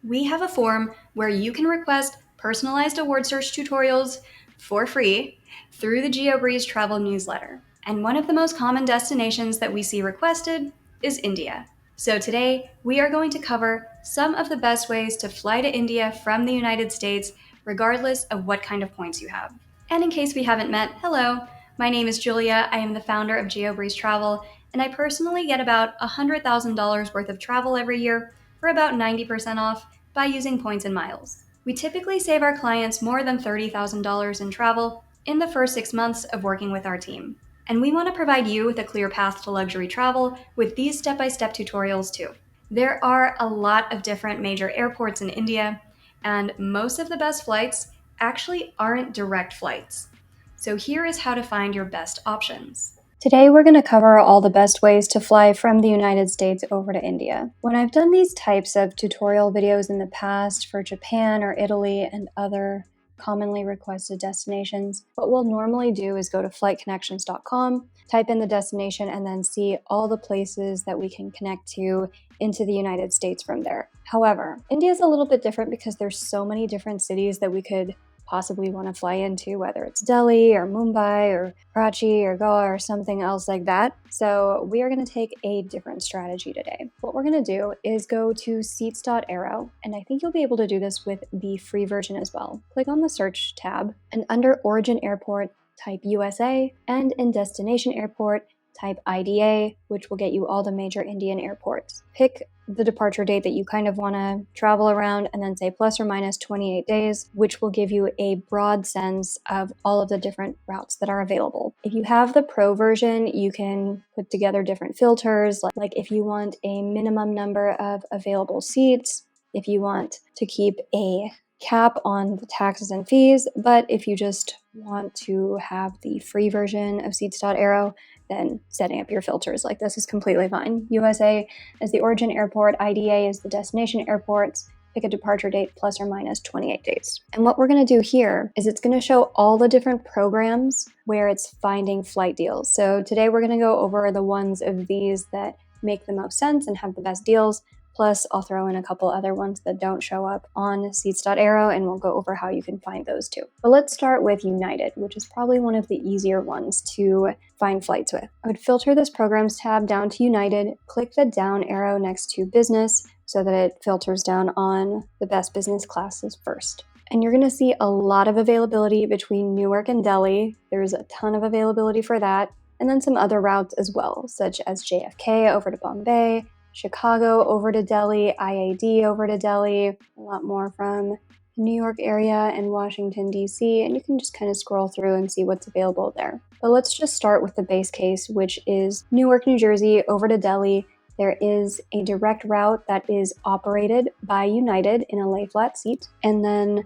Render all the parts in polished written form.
We have a form where you can request personalized award search tutorials for free through the GeoBreeze travel newsletter. And one of the most common destinations that we see requested is India. So today, we are going to cover some of the best ways to fly to India from the United States, regardless of what kind of points you have. And in case we haven't met, hello, my name is Julia. I am the founder of GeoBreeze Travel, and I personally get about $100,000 worth of travel every year for about 90% off by using points and miles. We typically save our clients more than $30,000 in travel in the first 6 months of working with our team. And we want to provide you with a clear path to luxury travel with these step-by-step tutorials too. There are a lot of different major airports in India, and most of the best flights actually aren't direct flights. So here is how to find your best options. Today we're going to cover all the best ways to fly from the United States over to India. When I've done these types of tutorial videos in the past for Japan or Italy and other commonly requested destinations, what we'll normally do is go to flightconnections.com, type in the destination, and then see all the places that we can connect to into the United States from there. However, India is a little bit different because there's so many different cities that we could possibly want to fly into, whether it's Delhi or Mumbai or Karachi or Goa or something else like that. So we are going to take a different strategy today. What we're going to do is go to seats.aero, and I think you'll be able to do this with the free version as well. Click on the search tab, and under origin airport, type USA, and in destination airport, type IDA, which will get you all the major Indian airports. Pick the departure date that you kind of want to travel around, and then say plus or minus 28 days, which will give you a broad sense of all of the different routes that are available. If you have the pro version, you can put together different filters, like if you want a minimum number of available seats, if you want to keep a cap on the taxes and fees, but if you just want to have the free version of seats.aero, then setting up your filters like this is completely fine. USA is the origin airport, IDA is the destination airports. Pick a departure date plus or minus 28 days. And what we're going to do here is it's going to show all the different programs where it's finding flight deals. So today we're going to go over the ones of these that make the most sense and have the best deals. Plus, I'll throw in a couple other ones that don't show up on seats.aero, and we'll go over how you can find those too. But let's start with United, which is probably one of the easier ones to find flights with. I would filter this Programs tab down to United, click the down arrow next to Business so that it filters down on the best business classes first. And you're going to see a lot of availability between Newark and Delhi. There's a ton of availability for that. And then some other routes as well, such as JFK over to Bombay, Chicago over to Delhi, IAD over to Delhi, a lot more from the New York area and Washington, D.C., and you can just kind of scroll through and see what's available there. But let's just start with the base case, which is Newark, New Jersey over to Delhi. There is a direct route that is operated by United in a lay flat seat, and then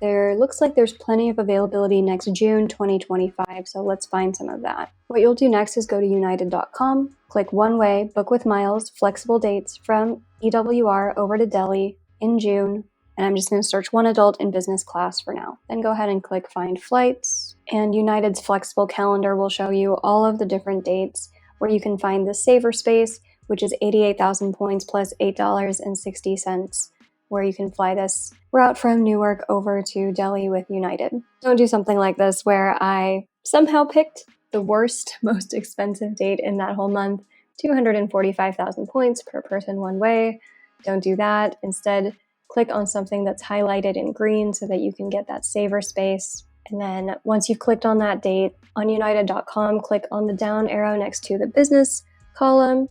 there looks like there's plenty of availability next June 2025, so let's find some of that. What you'll do next is go to united.com, click one way, book with miles, flexible dates from EWR over to Delhi in June, and I'm just going to search one adult in business class for now. Then go ahead and click find flights, and United's flexible calendar will show you all of the different dates where you can find the saver space, which is 88,000 points plus $8.60, where you can fly this route from Newark over to Delhi with United. Don't do something like this where I somehow picked the worst, most expensive date in that whole month, 245,000 points per person one way. Don't do that. Instead, click on something that's highlighted in green so that you can get that saver space. And then once you've clicked on that date, on united.com, click on the down arrow next to the business column,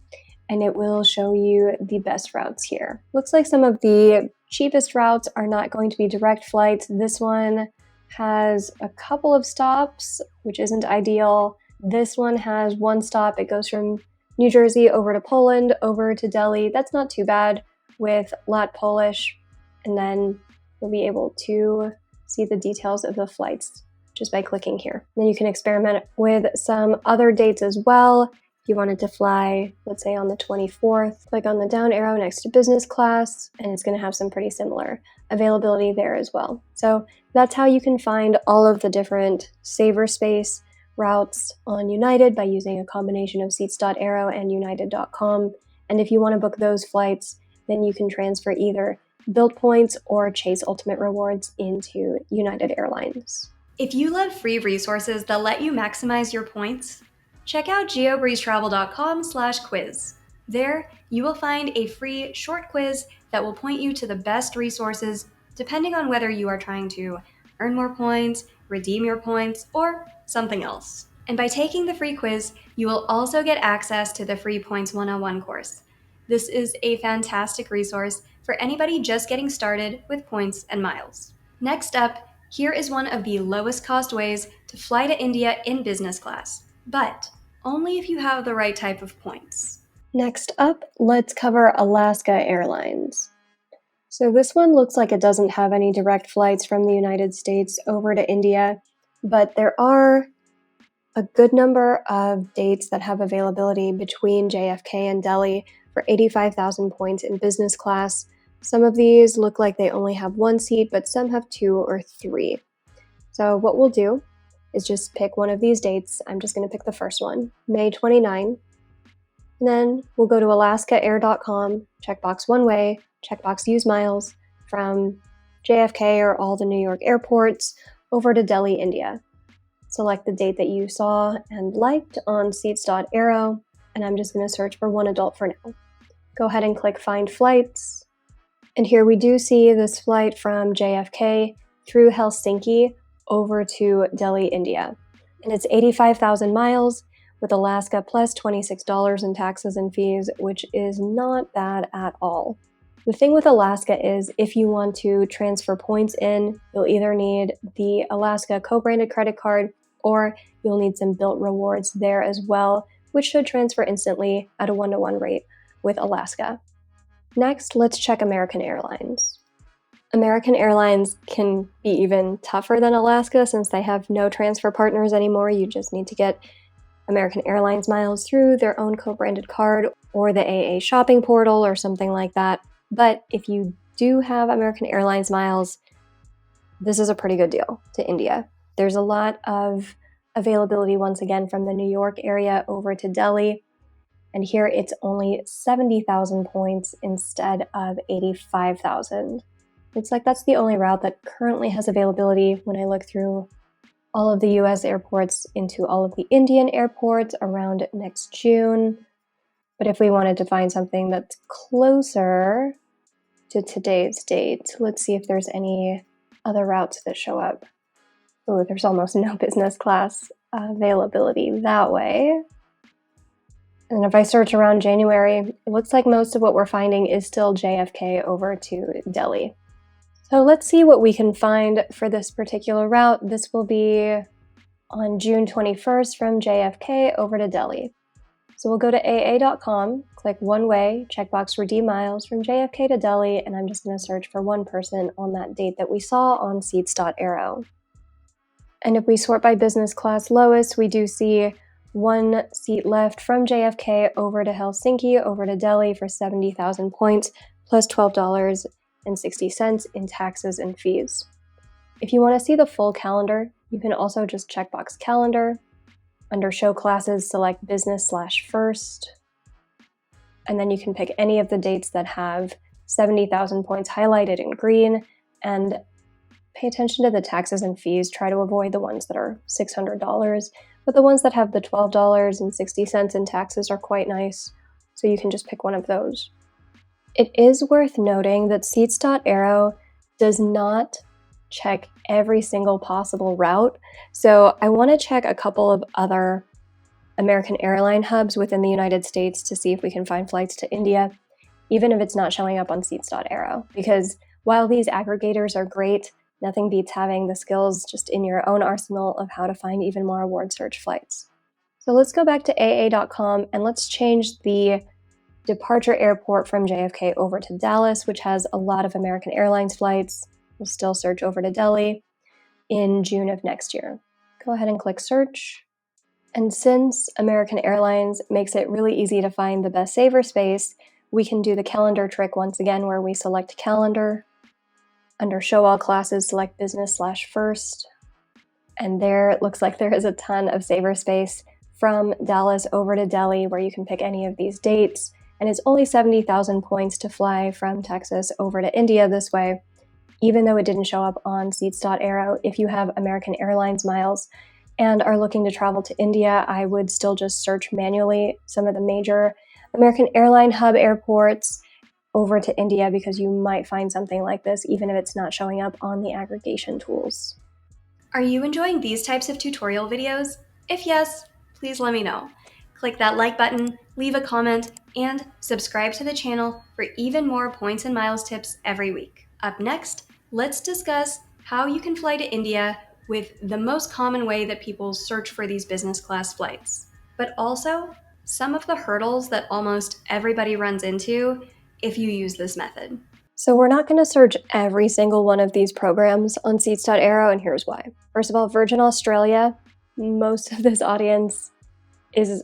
and it will show you the best routes here. Looks like some of the cheapest routes are not going to be direct flights. This one has a couple of stops, which isn't ideal. This one has one stop. It goes from New Jersey over to Poland, over to Delhi. That's not too bad with Lat Polish. And then you'll be able to see the details of the flights just by clicking here. Then you can experiment with some other dates as well. If you wanted to fly, let's say on the 24th, click on the down arrow next to business class, and it's going to have some pretty similar availability there as well. So that's how you can find all of the different saver space routes on United by using a combination of seats.aero and united.com. And if you want to book those flights, then you can transfer either build points or chase ultimate rewards into United Airlines. If you love free resources that let you maximize your points, check out geobreezetravel.com/quiz. There, you will find a free short quiz that will point you to the best resources depending on whether you are trying to earn more points, redeem your points, or something else. And by taking the free quiz, you will also get access to the free Points 101 course. This is a fantastic resource for anybody just getting started with points and miles. Next up, here is one of the lowest cost ways to fly to India in business class, but only if you have the right type of points. Next up, let's cover Alaska Airlines. So this one looks like it doesn't have any direct flights from the United States over to India, but there are a good number of dates that have availability between JFK and Delhi for 85,000 points in business class. Some of these look like they only have one seat, but some have two or three. So what we'll do is just pick one of these dates. I'm just going to pick the first one, May 29. And then we'll go to alaskaair.com, checkbox one way, checkbox use miles from JFK or all the New York airports over to Delhi, India. Select the date that you saw and liked on seats.aero, and I'm just going to search for one adult for now. Go ahead and click Find Flights. And here we do see this flight from JFK through Helsinki over to Delhi, India. And it's 85,000 miles with Alaska plus $26 in taxes and fees, which is not bad at all. The thing with Alaska is if you want to transfer points in, you'll either need the Alaska co-branded credit card or you'll need some built rewards there as well, which should transfer instantly at a 1-to-1 rate with Alaska. Next, let's check American Airlines. American Airlines can be even tougher than Alaska since they have no transfer partners anymore. You just need to get American Airlines miles through their own co-branded card or the AA shopping portal or something like that. But if you do have American Airlines miles, this is a pretty good deal to India. There's a lot of availability once again from the New York area over to Delhi. And here it's only 70,000 points instead of 85,000. Looks like that's the only route that currently has availability when I look through all of the US airports into all of the Indian airports around next June. But if we wanted to find something that's closer to today's date, let's see if there's any other routes that show up. Oh, there's almost no business class availability that way. And if I search around January, it looks like most of what we're finding is still JFK over to Delhi. So let's see what we can find for this particular route. This will be on June 21st from JFK over to Delhi. So we'll go to AA.com, click one way, checkbox redeem miles from JFK to Delhi, and I'm just going to search for one person on that date that we saw on seats.aero. And if we sort by business class lowest, we do see one seat left from JFK over to Helsinki, over to Delhi for 70,000 points, plus $12.60 in taxes and fees. If you want to see the full calendar, you can also just checkbox calendar. Under show classes, select business/first, and then you can pick any of the dates that have 70,000 points highlighted in green, and pay attention to the taxes and fees. Try to avoid the ones that are $600, but the ones that have the $12.60 in taxes are quite nice, so you can just pick one of those. It is worth noting that seats.aero does not check every single possible route. So I want to check a couple of other American airline hubs within the United States to see if we can find flights to India, even if it's not showing up on seats.aero. Because while these aggregators are great, nothing beats having the skills just in your own arsenal of how to find even more award search flights. So let's go back to AA.com and let's change the departure airport from JFK over to Dallas, which has a lot of American Airlines flights. We'll still search over to Delhi in June of next year. Go ahead and click search. And since American Airlines makes it really easy to find the best saver space, we can do the calendar trick once again where we select calendar. Under show all classes, select business/first. And there it looks like there is a ton of saver space from Dallas over to Delhi where you can pick any of these dates. and it's only 70,000 points to fly from Texas over to India this way, even though it didn't show up on seats.aero. If you have American Airlines miles and are looking to travel to India, I would still just search manually some of the major American airline hub airports over to India, because you might find something like this even if it's not showing up on the aggregation tools. Are you enjoying these types of tutorial videos? If yes, please let me know. Click that like button, leave a comment, and subscribe to the channel for even more points and miles tips every week. Up next, let's discuss how you can fly to India with the most common way that people search for these business class flights, but also some of the hurdles that almost everybody runs into if you use this method. So we're not going to search every single one of these programs on seats.aero, and here's why. First of all, Virgin Australia, most of this audience is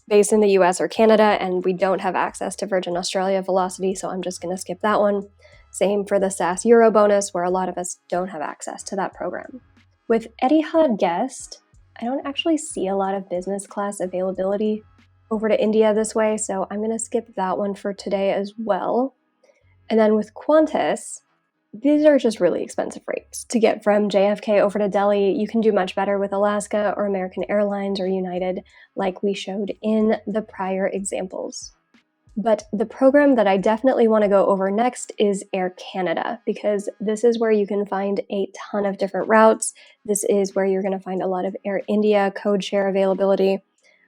based in the US or Canada, and we don't have access to Virgin Australia Velocity, so I'm just going to skip that one. Same for the SAS Euro bonus, where a lot of us don't have access to that program. With Etihad Guest, I don't actually see a lot of business class availability over to India this way, so I'm going to skip that one for today as well. And then with Qantas, these are just really expensive rates. To get from JFK over to Delhi, you can do much better with Alaska or American Airlines or United, like we showed in the prior examples. But the program that I definitely want to go over next is Air Canada, because this is where you can find a ton of different routes. This is where you're going to find a lot of Air India code share availability.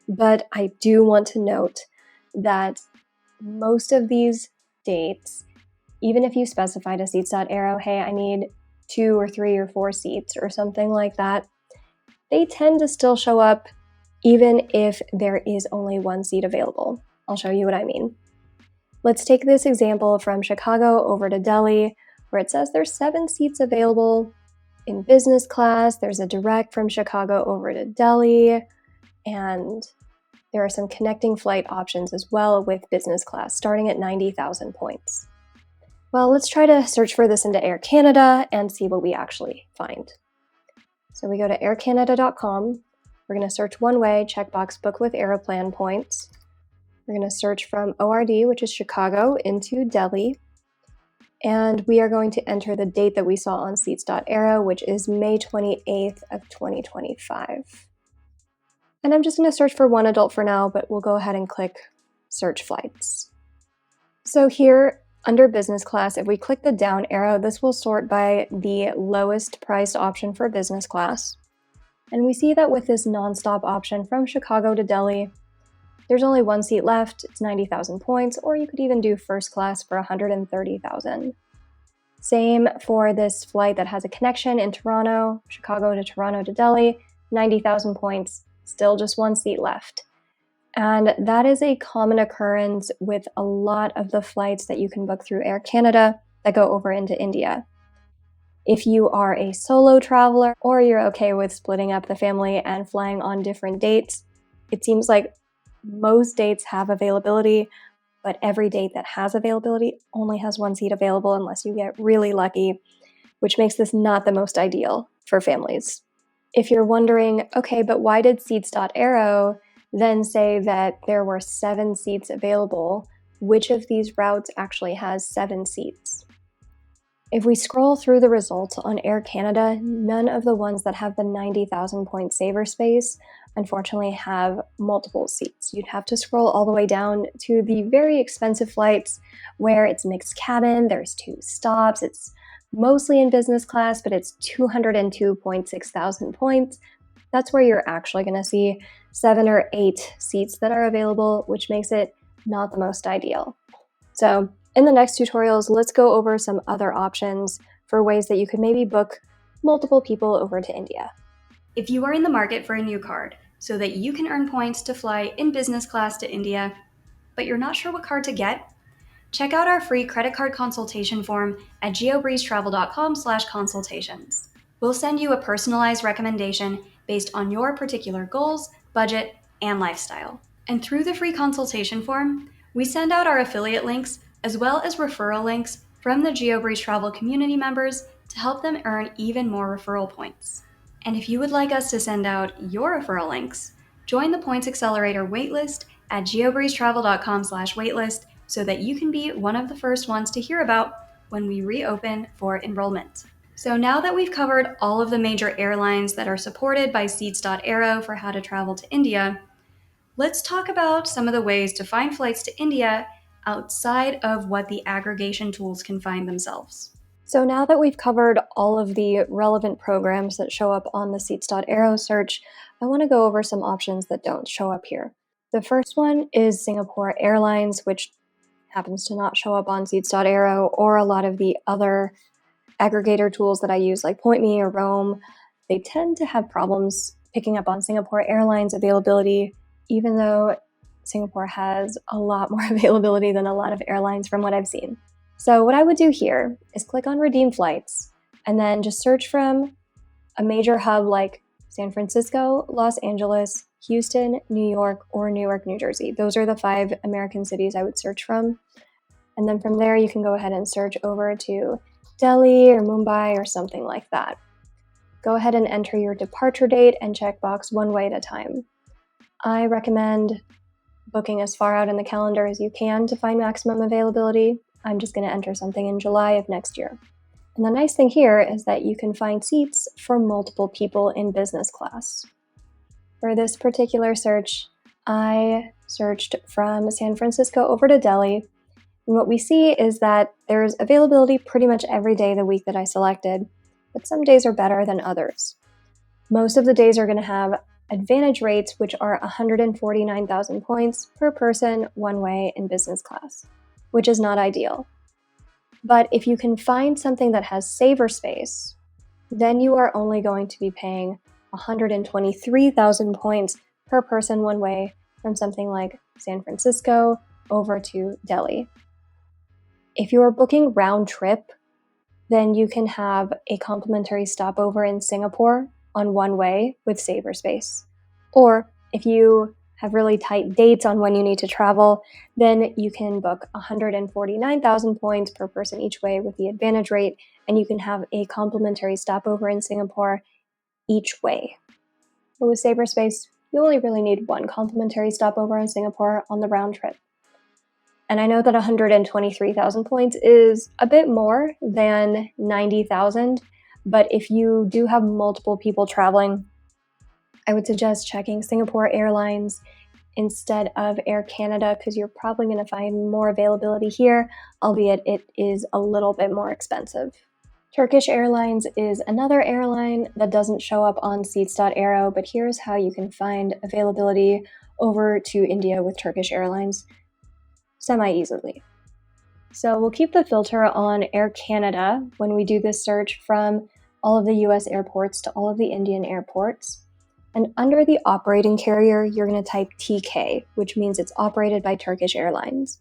But I do want to note that most of these dates, even if you specified a seats.aero, hey, I need 2 or 3 or 4 seats or something like that, they tend to still show up even if there is only 1 seat available. I'll show you what I mean. Let's take this example from Chicago over to Delhi, where it says there's 7 seats available in business class. There's a direct from Chicago over to Delhi, and there are some connecting flight options as well with business class, starting at 90,000 points. Well, let's try to search for this into Air Canada and see what we actually find. So we go to aircanada.com. We're going to search one way, checkbox book with Aeroplan points. We're going to search from ORD, which is Chicago, into Delhi. And we are going to enter the date that we saw on seats.aero, which is May 28th of 2025. And I'm just going to search for one adult for now, but we'll go ahead and click search flights. So here, under business class, if we click the down arrow, this will sort by the lowest priced option for business class. And we see that with this nonstop option from Chicago to Delhi, there's only 1 seat left. It's 90,000 points, or you could even do first class for 130,000. Same for this flight that has a connection in Toronto, Chicago to Delhi, 90,000 points, still just 1 seat left. And that is a common occurrence with a lot of the flights that you can book through Air Canada that go over into India. If you are a solo traveler, or you're okay with splitting up the family and flying on different dates, it seems like most dates have availability, but every date that has availability only has 1 seat available unless you get really lucky, which makes this not the most ideal for families. If you're wondering, okay, but why did seats.aero then say that there were 7 seats available? Which of these routes actually has 7 seats? If we scroll through the results on Air Canada, none of the ones that have the 90,000 point saver space unfortunately have multiple seats. You'd have to scroll all the way down to the very expensive flights where it's mixed cabin, there's 2 stops, it's mostly in business class, but it's 202.6 thousand points. That's where you're actually going to see 7 or 8 seats that are available, which makes it not the most ideal. So in the next tutorials, let's go over some other options for ways that you could maybe book multiple people over to India. If you are in the market for a new card so that you can earn points to fly in business class to India, but you're not sure what card to get, check out our free credit card consultation form at geobreezetravel.com/consultations. We'll send you a personalized recommendation based on your particular goals, budget, and lifestyle. And through the free consultation form, we send out our affiliate links as well as referral links from the GeoBreeze Travel community members to help them earn even more referral points. And if you would like us to send out your referral links, join the Points Accelerator waitlist at geobreezetravel.com/waitlist so that you can be one of the first ones to hear about when we reopen for enrollment. So now that we've covered all of the major airlines that are supported by seats.aero for how to travel to India, let's talk about some of the ways to find flights to India outside of what the aggregation tools can find themselves. So now that we've covered all of the relevant programs that show up on the seats.aero search, I want to go over some options that don't show up here. The first one is Singapore Airlines, which happens to not show up on seats.aero or a lot of the other aggregator tools that I use like PointMe or Roam. They tend to have problems picking up on Singapore Airlines availability, even though Singapore has a lot more availability than a lot of airlines from what I've seen. So what I would do here is click on Redeem Flights and then just search from a major hub like San Francisco, Los Angeles, Houston, New York, or Newark, New Jersey. Those are the 5 American cities I would search from. And then from there, you can go ahead and search over to Delhi or Mumbai or something like that. Go ahead and enter your departure date and check box one way at a time. I recommend booking as far out in the calendar as you can to find maximum availability. I'm just going to enter something in July of next year. And the nice thing here is that you can find seats for multiple people in business class. For this particular search, I searched from San Francisco over to Delhi. And what we see is that there's availability pretty much every day of the week that I selected, but some days are better than others. Most of the days are going to have advantage rates, which are 149,000 points per person one way in business class, which is not ideal. But if you can find something that has saver space, then you are only going to be paying 123,000 points per person one way from something like San Francisco over to Delhi. If you are booking round trip, then you can have a complimentary stopover in Singapore on one way with saver space. Or if you have really tight dates on when you need to travel, then you can book 149,000 points per person each way with the advantage rate, and you can have a complimentary stopover in Singapore each way. But with saver space, you only really need one complimentary stopover in Singapore on the round trip. And I know that 123,000 points is a bit more than 90,000, but if you do have multiple people traveling, I would suggest checking Singapore Airlines instead of Air Canada, because you're probably going to find more availability here, albeit it is a little bit more expensive. Turkish Airlines is another airline that doesn't show up on seats.aero, but here's how you can find availability over to India with Turkish Airlines semi-easily. So we'll keep the filter on Air Canada when we do this search from all of the US airports to all of the Indian airports. And under the operating carrier, you're going to type TK, which means it's operated by Turkish Airlines.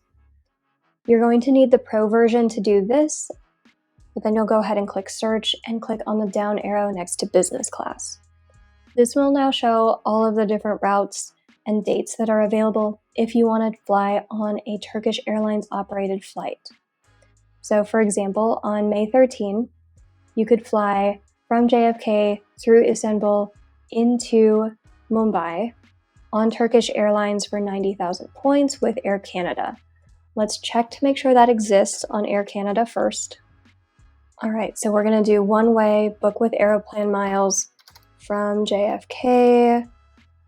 You're going to need the Pro version to do this, but then you'll go ahead and click search and click on the down arrow next to business class. This will now show all of the different routes and dates that are available if you want to fly on a Turkish Airlines operated flight. So for example, on May 13, you could fly from JFK through Istanbul into Mumbai on Turkish Airlines for 90,000 points with Air Canada. Let's check to make sure that exists on Air Canada first. All right, so we're going to do one-way book with Aeroplan miles from JFK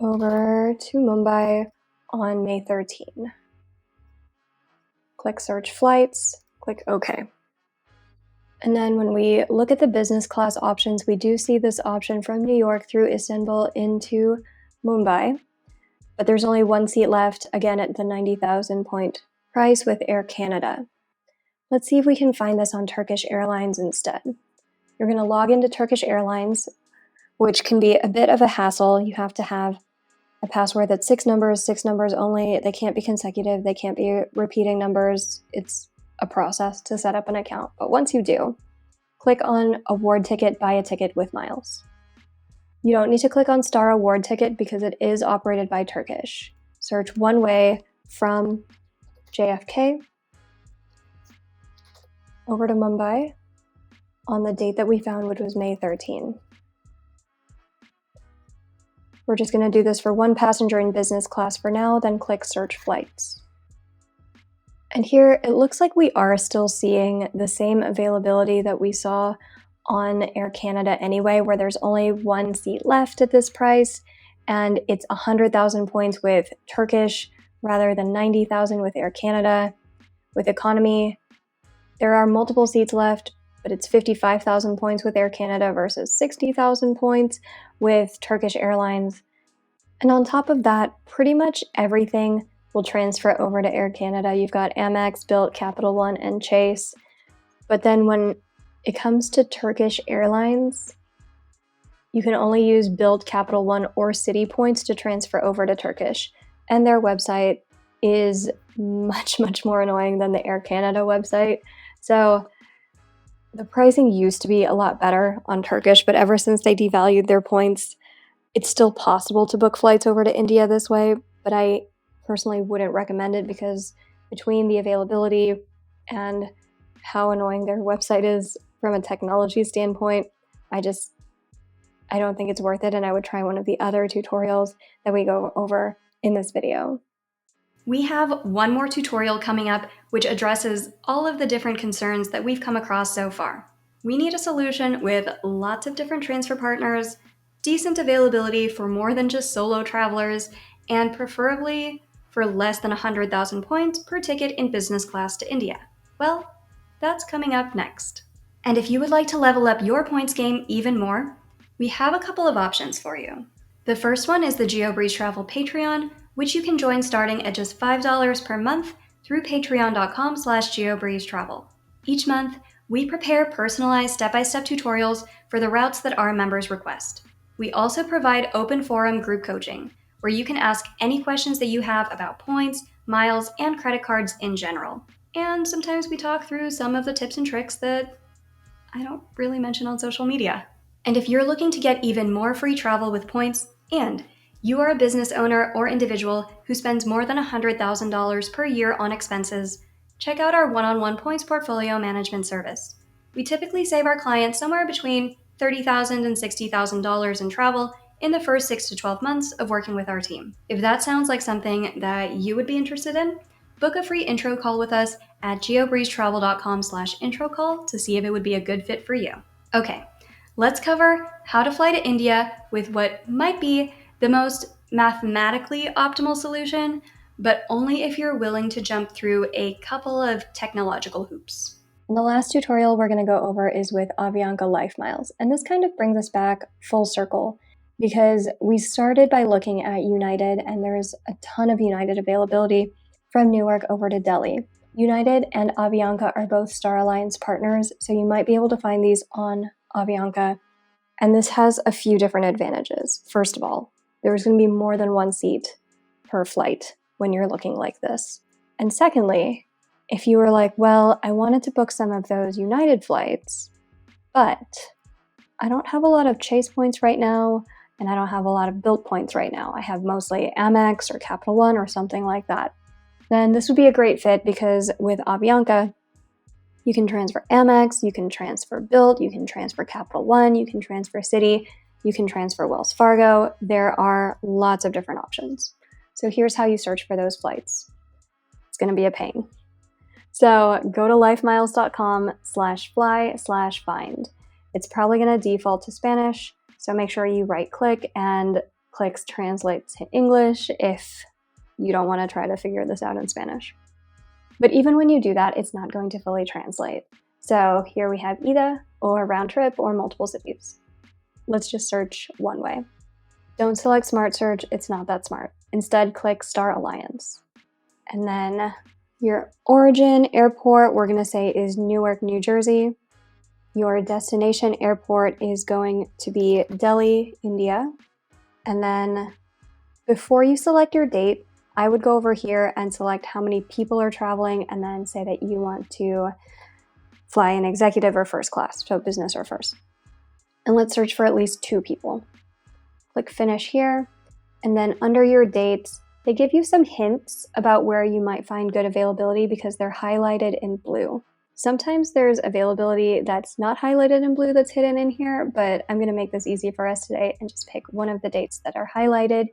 over to Mumbai on May 13. Click search flights, click OK. And then when we look at the business class options, we do see this option from New York through Istanbul into Mumbai, but there's only one seat left, again at the 90,000 point price with Air Canada. Let's see if we can find this on Turkish Airlines instead. You're going to log into Turkish Airlines, which can be a bit of a hassle. You have to have a password that's 6 numbers only. They can't be consecutive. They can't be repeating numbers. It's a process to set up an account. But once you do, click on Award Ticket, buy a ticket with miles. You don't need to click on Star Award Ticket because it is operated by Turkish. Search one way from JFK over to Mumbai on the date that we found, which was May 13. We're just going to do this for one passenger in business class for now, then click search flights. And here it looks like we are still seeing the same availability that we saw on Air Canada anyway, where there's only one seat left at this price, and it's 100,000 points with Turkish rather than 90,000 with Air Canada. With economy, there are multiple seats left, but it's 55,000 points with Air Canada versus 60,000 points with Turkish Airlines. And on top of that, pretty much everything will transfer over to Air Canada. You've got Amex, Bilt, Capital One, and Chase. But then when it comes to Turkish Airlines, you can only use Bilt, Capital One, or Citi points to transfer over to Turkish. And their website is much, much more annoying than the Air Canada website. So the pricing used to be a lot better on Turkish, but ever since they devalued their points, it's still possible to book flights over to India this way, but I personally wouldn't recommend it because between the availability and how annoying their website is from a technology standpoint, I don't think it's worth it, and I would try one of the other tutorials that we go over in this video. We have one more tutorial coming up which addresses all of the different concerns that we've come across so far. We need a solution with lots of different transfer partners, decent availability for more than just solo travelers, and preferably for less than 100,000 points per ticket in business class to India. Well, that's coming up next. And if you would like to level up your points game even more, we have a couple of options for you. The first one is the GeoBreeze Travel Patreon, which you can join starting at just $5 per month through patreon.com/geobreezetravel. Each month, we prepare personalized step-by-step tutorials for the routes that our members request. We also provide open forum group coaching, where you can ask any questions that you have about points, miles, and credit cards in general. And sometimes we talk through some of the tips and tricks that I don't really mention on social media. And if you're looking to get even more free travel with points, and you are a business owner or individual who spends more than $100,000 per year on expenses, check out our one-on-one points portfolio management service. We typically save our clients somewhere between $30,000 and $60,000 in travel in the first 6 to 12 months of working with our team. If that sounds like something that you would be interested in, book a free intro call with us at geobreezetravel.com/intro call to see if it would be a good fit for you. Okay, let's cover how to fly to India with what might be the most mathematically optimal solution, but only if you're willing to jump through a couple of technological hoops. And the last tutorial we're going to go over is with Avianca Life Miles. And this kind of brings us back full circle because we started by looking at United, and there's a ton of United availability from Newark over to Delhi. United and Avianca are both Star Alliance partners, so you might be able to find these on Avianca. And this has a few different advantages. First of all, there's going to be more than one seat per flight when you're looking like this. And secondly, if you were like, well, I wanted to book some of those United flights, but I don't have a lot of Chase points right now, and I don't have a lot of Bilt points right now. I have mostly Amex or Capital One or something like that. Then this would be a great fit because with Avianca, you can transfer Amex, you can transfer Bilt, you can transfer Capital One, you can transfer Citi, you can transfer Wells Fargo. There are lots of different options. So here's how you search for those flights. It's going to be a pain. So go to lifemiles.com/fly/find. It's probably going to default to Spanish, so make sure you right click and click translate to English if you don't want to try to figure this out in Spanish. But even when you do that, it's not going to fully translate. So here we have ida, or round trip, or multiple cities. Let's just search one way. Don't select Smart Search, it's not that smart. Instead, click Star Alliance. And then your origin airport, we're going to say is Newark, New Jersey. Your destination airport is going to be Delhi, India. And then before you select your date, I would go over here and select how many people are traveling and then say that you want to fly in executive or first class, so business or first. And let's search for at least 2 people. Click finish here. And then under your dates, they give you some hints about where you might find good availability because they're highlighted in blue. Sometimes there's availability that's not highlighted in blue that's hidden in here, but I'm going to make this easy for us today and just pick one of the dates that are highlighted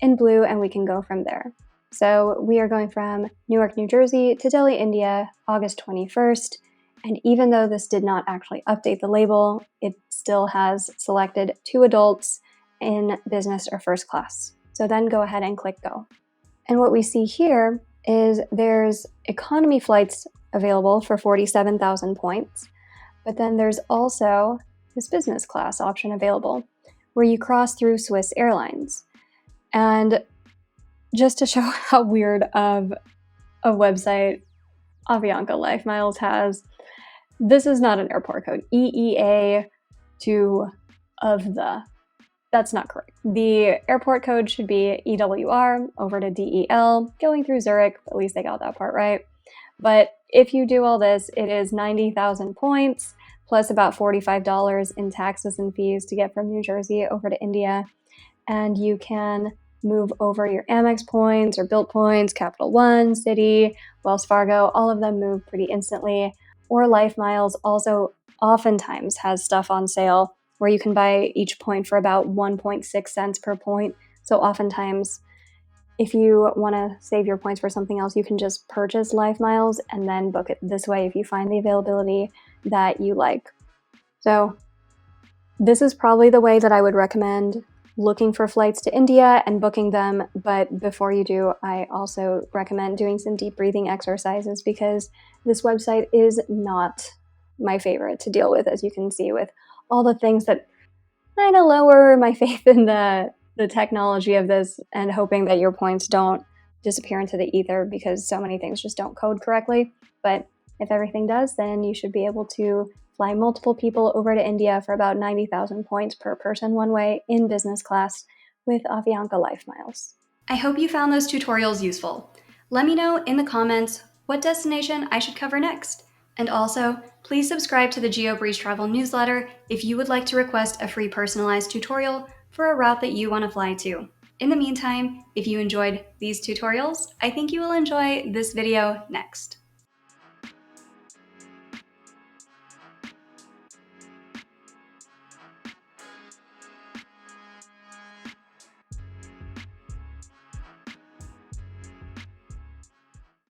in blue and we can go from there. So we are going from Newark, New Jersey to Delhi, India, August 21st. And even though this did not actually update the label, it still has selected 2 adults in business or first class. So then go ahead and click go. And what we see here is there's economy flights available for 47,000 points, but then there's also this business class option available where you cross through Swiss Airlines. And just to show how weird of a website Avianca Life Miles has, this is not an airport code. EEA to of the. That's not correct. The airport code should be EWR over to DEL, going through Zurich. At least they got that part right. But if you do all this, it is 90,000 points plus about $45 in taxes and fees to get from New Jersey over to India. And you can move over your Amex points or Bilt points, Capital One, Citi, Wells Fargo. All of them move pretty instantly. Or Life Miles also oftentimes has stuff on sale where you can buy each point for about 1.6 cents per point. So oftentimes, if you want to save your points for something else, you can just purchase Life Miles and then book it this way if you find the availability that you like. So this is probably the way that I would recommend looking for flights to India and booking them. But before you do, I also recommend doing some deep breathing exercises because this website is not my favorite to deal with, as you can see, with all the things that kind of lower my faith in the technology of this and hoping that your points don't disappear into the ether because so many things just don't code correctly. But if everything does, then you should be able to fly multiple people over to India for about 90,000 points per person one way in business class with Avianca Life Miles. I hope you found those tutorials useful. Let me know in the comments what destination I should cover next. And also, please subscribe to the GeoBreeze Travel newsletter if you would like to request a free personalized tutorial for a route that you want to fly to. In the meantime, if you enjoyed these tutorials, I think you will enjoy this video next.